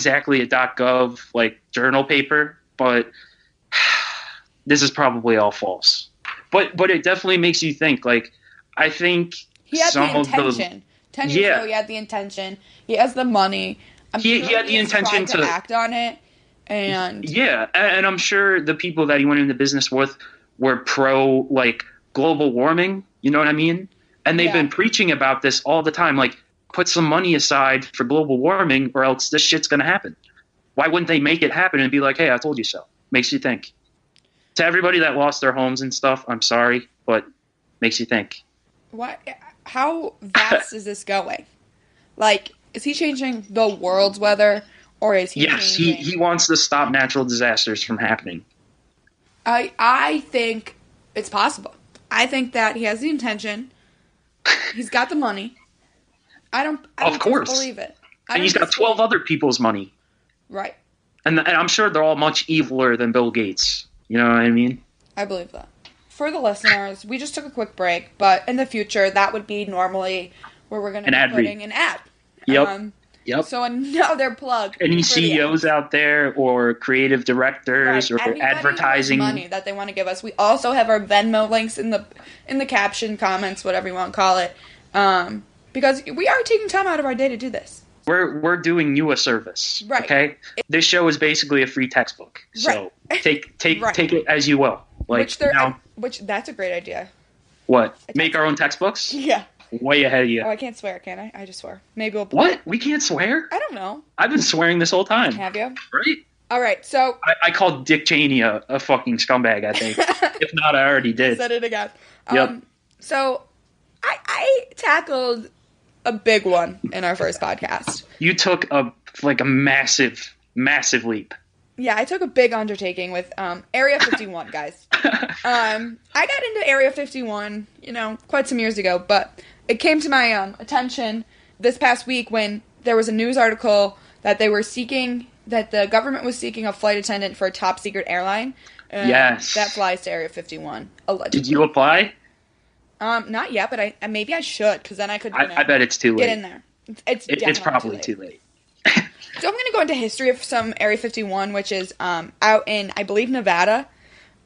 exactly a .gov like journal paper, but this is probably all false. But it definitely makes you think. Like, I think he had some the of the intention. 10 years ago, he had the intention. He has the money. He had the intention to act on it. And and I'm sure the people that he went into business with were pro like global warming. You know what I mean? And they've been preaching about this all the time. Like, put some money aside for global warming, or else this shit's gonna happen. Why wouldn't they make it happen and be like, "Hey, I told you so"? Makes you think. To everybody that lost their homes and stuff, I'm sorry, but makes you think. What? How fast is this going? Like, is he changing the world's weather, or is he? Yes, he wants to stop natural disasters from happening. I think it's possible. I think that he has the intention. He's got the money. I don't believe it. And he's got 12 other people's money. Right. And I'm sure they're all much eviler than Bill Gates. You know what I mean? I believe that. For the listeners, we just took a quick break, but in the future, that would be normally where we're going to be putting an ad. Yep. So another plug. Any CEOs out there, or creative directors, or advertising money that they want to give us. We also have our Venmo links in the caption, comments, whatever you want to call it, because we are taking time out of our day to do this. We're doing you a service, right? Okay, this show is basically a free textbook, so take it as you will. Like, which that's a great idea. What? Make our own textbooks? Yeah. Way ahead of you. Oh, I can't swear, can I? I just swore. Maybe we'll. What? We can't swear? I don't know. I've been swearing this whole time. Have you? Right. All right. So I called Dick Cheney a fucking scumbag. I think. If not, I already did. Said it again. Yep. So I tackled a big one in our first podcast. You took a massive leap. Yeah, I took a big undertaking with Area 51, guys. I got into Area 51, quite some years ago, but it came to my attention this past week when there was a news article that the government was seeking a flight attendant for a top secret airline. Yes. That flies to Area 51, allegedly. Did you apply? Not yet, but maybe I should, because then I could. I bet it's too late. Get in there. It's probably too late. So I'm going to go into history of some Area 51, which is out in, I believe, Nevada.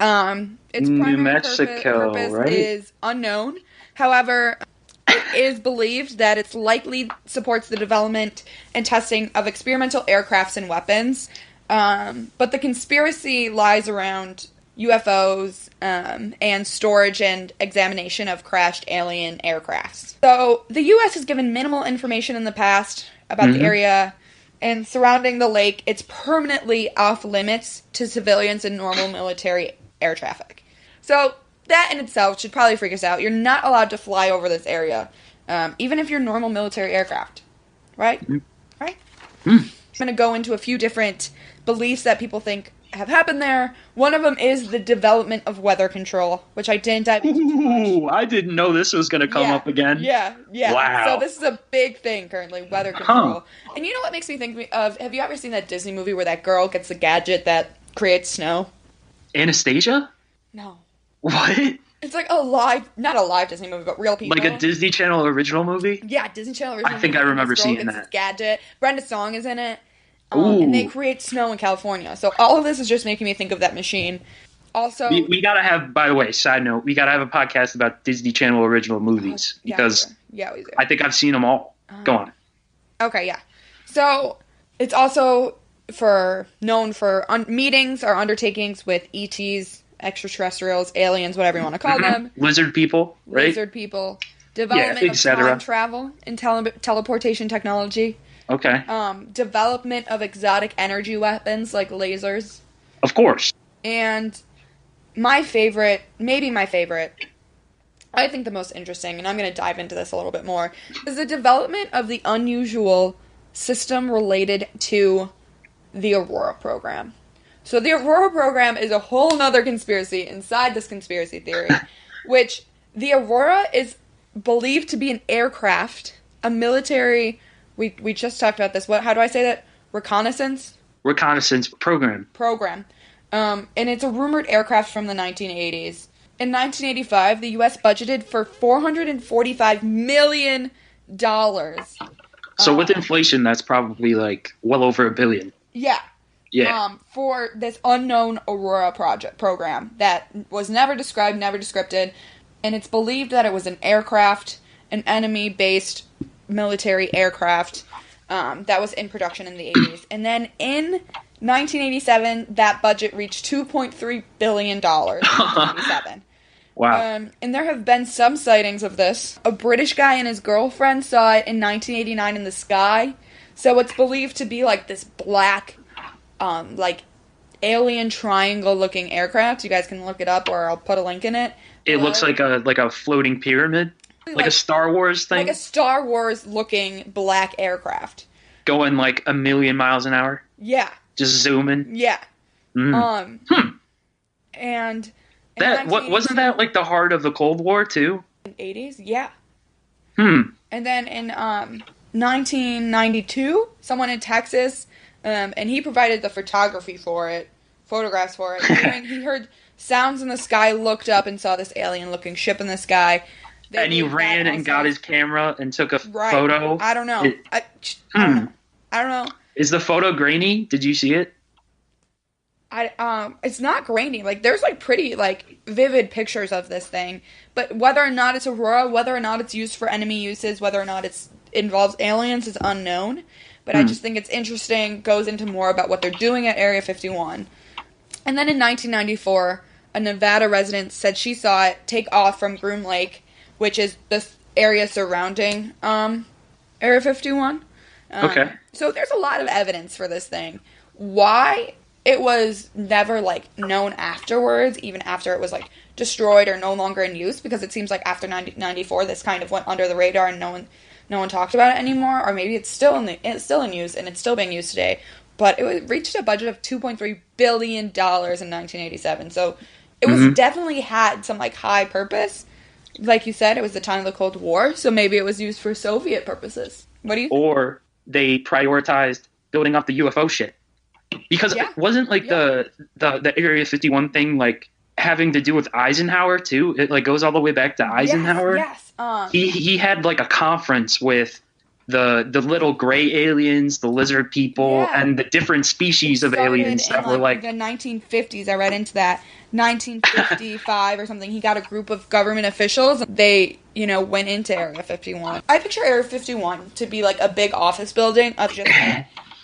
Its New primary Mexico, purpose right? is unknown. However, it is believed that it likely supports the development and testing of experimental aircrafts and weapons. But the conspiracy lies around UFOs and storage and examination of crashed alien aircrafts. So the U.S. has given minimal information in the past about the area and surrounding the lake. It's permanently off limits to civilians and normal military air traffic. So that in itself should probably freak us out. You're not allowed to fly over this area, even if you're normal military aircraft. Right? Right? I'm going to go into a few different beliefs that people think have happened there. One of them is the development of weather control, which I didn't dive into too much. I didn't know this was going to come up again. Yeah. Wow. So this is a big thing currently, weather control. And you know what makes me think of, have you ever seen that Disney movie where that girl gets the gadget that creates snow? Anastasia? No. What? It's like not a live Disney movie, but real people. Like a Disney Channel original movie? Yeah, Disney Channel original movie. I think I remember seeing that. This gadget. Brenda Song is in it. And they create snow in California. So all of this is just making me think of that machine. Also, we gotta have, by the way, side note, we gotta have a podcast about Disney Channel original movies because we do. I think I've seen them all. Go on. Okay, yeah. So it's also known for meetings or undertakings with ETs, extraterrestrials, aliens, whatever you want to call them. Lizard people, right? Lizard people. Development of time travel and teleportation technology. Okay. Development of exotic energy weapons like lasers. Of course. And my favorite, I think the most interesting, and I'm going to dive into this a little bit more, is the development of the unusual system related to the Aurora program. So the Aurora program is a whole nother conspiracy inside this conspiracy theory, which the Aurora is believed to be an aircraft, a military... We just talked about this. How do I say that? Reconnaissance program. And it's a rumored aircraft from the 1980s. In 1985, the U.S. budgeted for $445 million So with inflation, that's probably like well over $1 billion. Yeah. Yeah. For this unknown Aurora program that was never described, never descripted, and it's believed that it was an aircraft, an enemy-based military aircraft that was in production in the 80s. And then in 1987, that budget reached $2.3 billion in 1987. Wow. And there have been some sightings of this. A British guy and his girlfriend saw it in 1989 in the sky. So it's believed to be like this black, like alien triangle-looking aircraft. You guys can look it up, or I'll put a link in it. It looks like a floating pyramid, like a Star Wars thing. Like a Star Wars-looking black aircraft. Going like 1,000,000 miles an hour. Yeah. Just zooming. Yeah. Mm. And that wasn't that like the heart of the Cold War too? In the 80s, yeah. And then in 1992, someone in Texas, and he provided the photographs for it. He heard sounds in the sky, looked up, and saw this alien-looking ship in the sky. And he ran and got his camera and took a photo. I don't know. I don't know. Is the photo grainy? Did you see it? It's not grainy. Like, there's like pretty like vivid pictures of this thing, but whether or not it's Aurora, whether or not it's used for enemy uses, whether or not it involves aliens is unknown. But I just think it's interesting. Goes into more about what they're doing at Area 51. And then in 1994, a Nevada resident said she saw it take off from Groom Lake, which is the area surrounding Area 51. Okay. So there's a lot of evidence for this thing. Why it was never, like, known afterwards, even after it was, like, destroyed or no longer in use, because it seems like after 1994, this kind of went under the radar and no one talked about it anymore, or maybe it's still in use and it's still being used today. But it reached a budget of $2.3 billion in 1987, so it was definitely had some, like, high purpose. Like you said, it was the time of the Cold War, so maybe it was used for Soviet purposes. What do you think? Or they prioritized building up the UFO shit. Because it wasn't, like, the Area 51 thing, like, having to do with Eisenhower, too? It, like, goes all the way back to Eisenhower? Yes. He had, like, a conference with the little gray aliens, the lizard people, and the different species of aliens that were, like... the 1950s, I read into that. 1955 or something, he got a group of government officials. They, went into Area 51. I picture Area 51 to be, like, a big office building of just...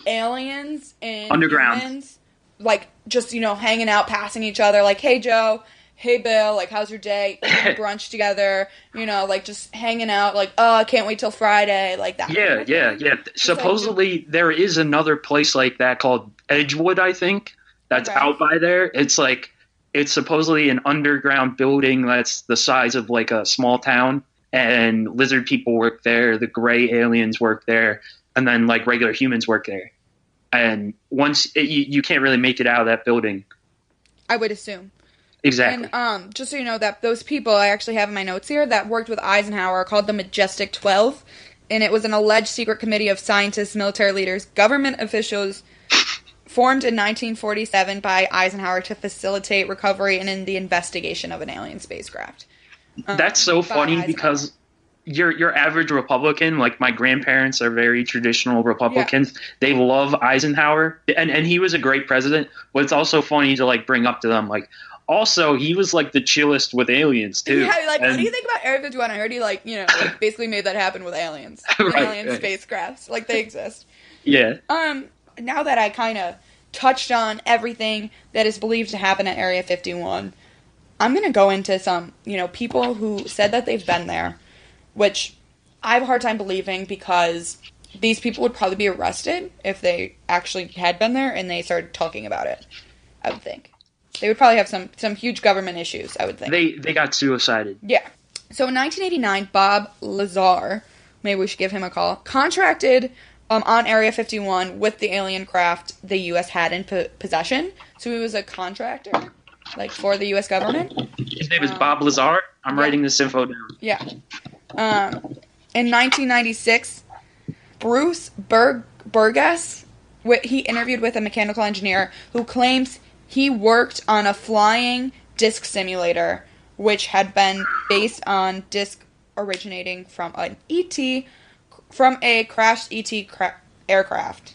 aliens and underground humans, like, just, hanging out, passing each other, like, hey, Joe, hey, Bill, like, how's your day? Eating brunch together, like, just hanging out, like, oh, I can't wait till Friday, like that. Yeah. Supposedly, there is another place like that called Edgewood, I think, that's out by there. It's, like, it's supposedly an underground building that's the size of, like, a small town, and lizard people work there, the gray aliens work there, and then, like, regular humans work there. And once you can't really make it out of that building. I would assume. Exactly. And just so you know, that those people I actually have in my notes here that worked with Eisenhower are called the Majestic 12. And it was an alleged secret committee of scientists, military leaders, government officials formed in 1947 by Eisenhower to facilitate recovery and in the investigation of an alien spacecraft. That's so funny because... Your average Republican, like my grandparents are very traditional Republicans. Yeah. They love Eisenhower, and he was a great president. But it's also funny to like bring up to them, like, also he was like the chillest with aliens too. Yeah, like, what do you think about Area 51? I heard he like basically made that happen with aliens, alien spacecrafts, like they exist. Yeah. Now that I kind of touched on everything that is believed to happen at Area 51, I'm gonna go into some people who said that they've been there. Which I have a hard time believing because these people would probably be arrested if they actually had been there and they started talking about it, I would think. They would probably have some huge government issues, I would think. They got suicided. Yeah. So in 1989, Bob Lazar, maybe we should give him a call, contracted on Area 51 with the alien craft the U.S. had in possession. So he was a contractor, like, for the U.S. government. His name is Bob Lazar. I'm writing this info down. Yeah. In 1996, Bruce Burgess, he interviewed with a mechanical engineer who claims he worked on a flying disc simulator, which had been based on disc originating from an ET from a crashed aircraft.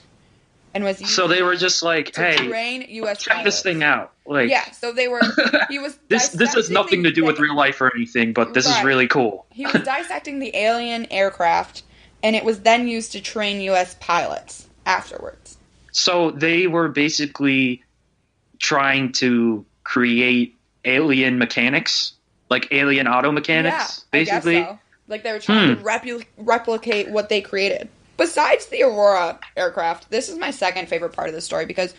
And was so they were just like, to hey, train US check pilots. this thing out. Like, yeah, so he was this has nothing to do with real life or anything, but this is really cool. He was dissecting the alien aircraft, and it was then used to train US pilots afterwards. So they were basically trying to create alien mechanics, like alien auto mechanics, basically. I guess so. Like they were trying to replicate what they created. Besides the Aurora aircraft, this is my second favorite part of the story because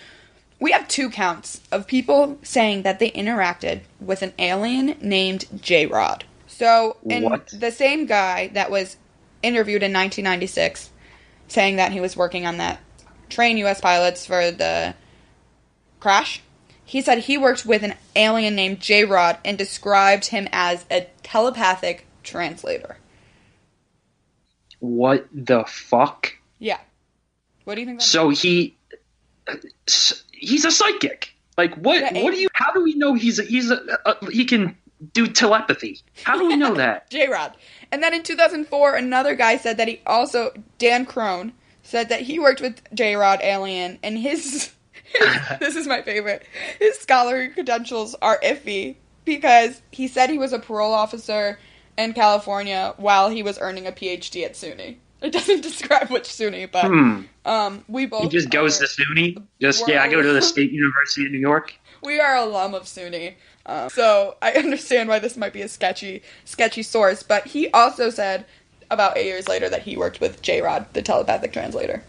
we have 2 counts of people saying that they interacted with an alien named J-Rod. So, the same guy that was interviewed in 1996 saying that he was working on that train U.S. pilots for the crash, he said he worked with an alien named J-Rod and described him as a telepathic translator. What the fuck? Yeah. What do you think that means? He's a psychic. Like, what? Yeah, what do you? How do we know he can do telepathy? How do we know that? J-Rod. And then in 2004, another guy said that Dan Crone, said that he worked with J-Rod alien, and his this is my favorite. His scholarly credentials are iffy because he said he was a parole officer in California while he was earning a PhD at SUNY. It doesn't describe which SUNY, but we both... He just goes to SUNY? I go to the State University of New York. We are alum of SUNY. So I understand why this might be a sketchy source, but he also said about 8 years later that he worked with J-Rod, the telepathic translator,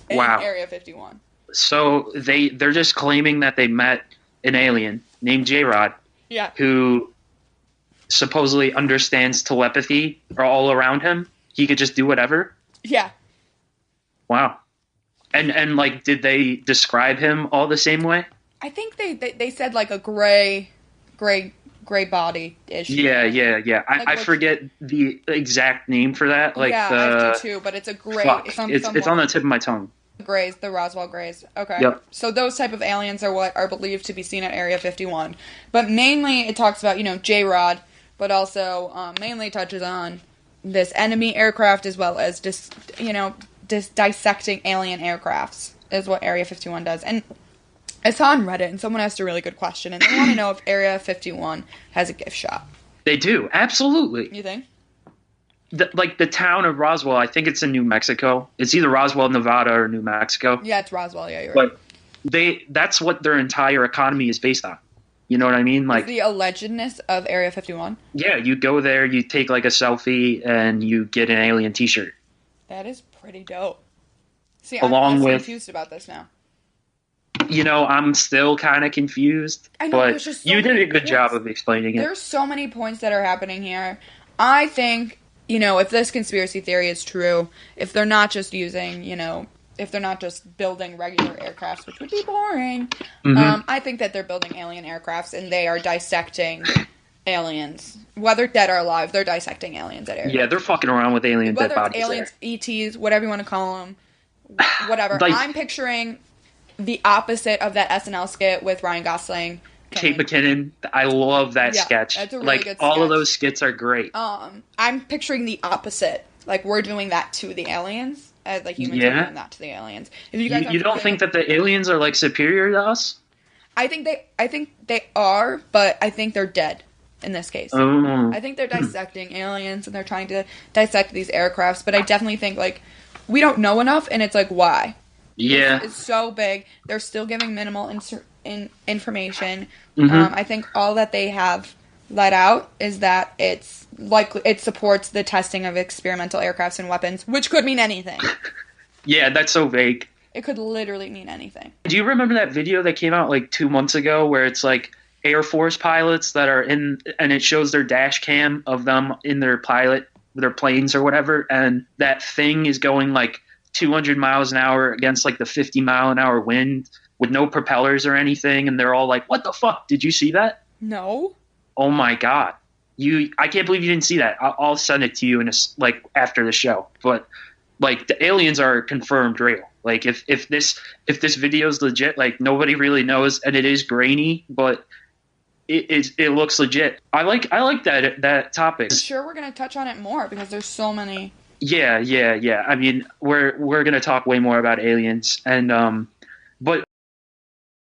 in Area 51. So they're just claiming that they met an alien named J-Rod, who supposedly understands telepathy all around him. He could just do whatever? Yeah. Wow. And like, did they describe him all the same way? I think they said like a gray body-ish. Yeah. I forget the exact name for that. Like I have to too, but it's a gray. It's on the tip of my tongue. Grays, the Roswell Grays. Okay. Yep. So those type of aliens are what are believed to be seen at Area 51. But mainly it talks about, J-Rod, but also mainly touches on this enemy aircraft as well as just dissecting alien aircrafts is what Area 51 does. And I saw on Reddit and someone asked a really good question and they want to know if Area 51 has a gift shop. They do, absolutely. You think? The town of Roswell, I think it's in New Mexico. It's either Roswell, Nevada, or New Mexico. Yeah, it's Roswell. Yeah, you're right. But that's what their entire economy is based on. You know what I mean? Like the allegedness of Area 51. Yeah, you go there, you take like a selfie, and you get an alien T-shirt. That is pretty dope. See, I'm confused about this now. I'm still kind of confused. I know, but you did a good job of explaining it. There's so many points that are happening here. I think, if this conspiracy theory is true, if they're not just using, if they're not just building regular aircrafts, which would be boring, I think that they're building alien aircrafts and they are dissecting aliens. Whether dead or alive, they're dissecting aliens at Area. Yeah, they're fucking around with alien dead bodies. Whether it's aliens, ETs, whatever you want to call them, whatever. I'm picturing the opposite of that SNL skit with Ryan Gosling. Kate McKinnon. I love that sketch. That's a really good sketch. All of those skits are great. I'm picturing the opposite. Like, we're doing that to the aliens. As like humans are doing that to the aliens. If you don't think that the aliens are like superior to us? I think they are, but I think they're dead in this case. I think they're dissecting aliens and they're trying to dissect these aircrafts, but I definitely think like we don't know enough, and it's like why? Yeah, it's so big. They're still giving minimal information. I think all that they have let out is that it's likely it supports the testing of experimental aircrafts and weapons, which could mean anything. Yeah, that's so vague. It could literally mean anything. Do you remember that video that came out like 2 months ago where it's like Air Force pilots that are in, and it shows their dash cam of them in their planes or whatever, and that thing is going like 200 miles an hour against like the 50 mile an hour wind with no propellers or anything, and they're all like, what the fuck? Did you see that? No. Oh my god. I can't believe you didn't see that. I'll send it to you after the show. But like the aliens are confirmed real. Like if this video is legit, like nobody really knows, and it is grainy, but it looks legit. I like that topic. I'm sure we're gonna touch on it more because there's so many Yeah. I mean, we're gonna talk way more about aliens, and